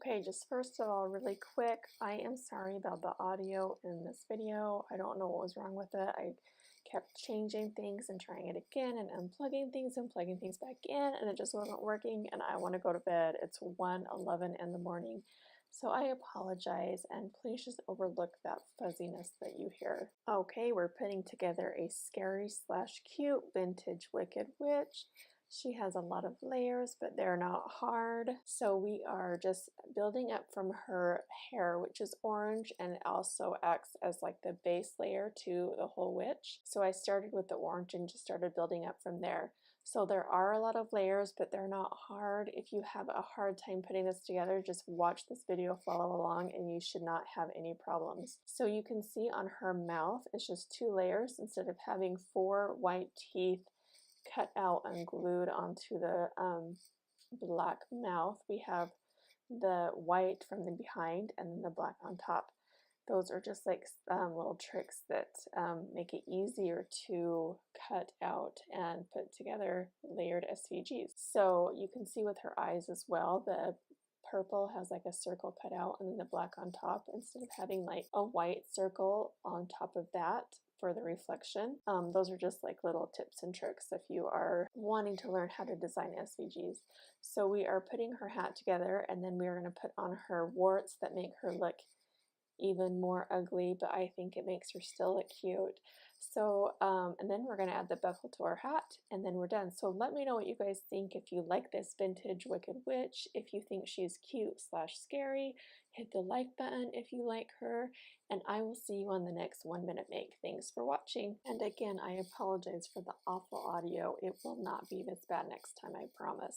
Okay, just first of all, really quick, I am sorry about the audio in this video. I don't know what was wrong with it. I kept changing things and trying it again and unplugging things and plugging things back in, and it just wasn't working, and I want to go to bed. It's 1:11 in the morning. So I apologize, and please just overlook that fuzziness that you hear. Okay, we're putting together a scary slash cute vintage Wicked Witch. She has a lot of layers, but they're not hard. So we are just building up from her hair, which is orange, and it also acts as like the base layer to the whole witch. So I started with the orange and just started building up from there. So there are a lot of layers, but they're not hard. If you have a hard time putting this together, just watch this video, follow along, and you should not have any problems. So you can see on her mouth, it's just 2 layers instead of having 4 white teeth cut out and glued onto the black mouth. We have the white from the behind and then the black on top. Those are just like little tricks that make it easier to cut out and put together layered SVGs. So you can see with her eyes as well, the purple has like a circle cut out and then the black on top instead of having like a white circle on top of that for the reflection. Those are just like little tips and tricks if you are wanting to learn how to design SVGs. So we are putting her hat together, and then we're going to put on her warts that make her look even more ugly, but I think it makes her still look cute. So and then we're going to add the buckle to our hat, and then we're done. So let me know what you guys think. If you like this vintage Wicked Witch, if you think she's cute slash scary, hit the like button if you like her, and I will see you on the next 1 Minute Make. Thanks for watching, and again, I apologize for the awful audio. It will not be this bad next time, I promise.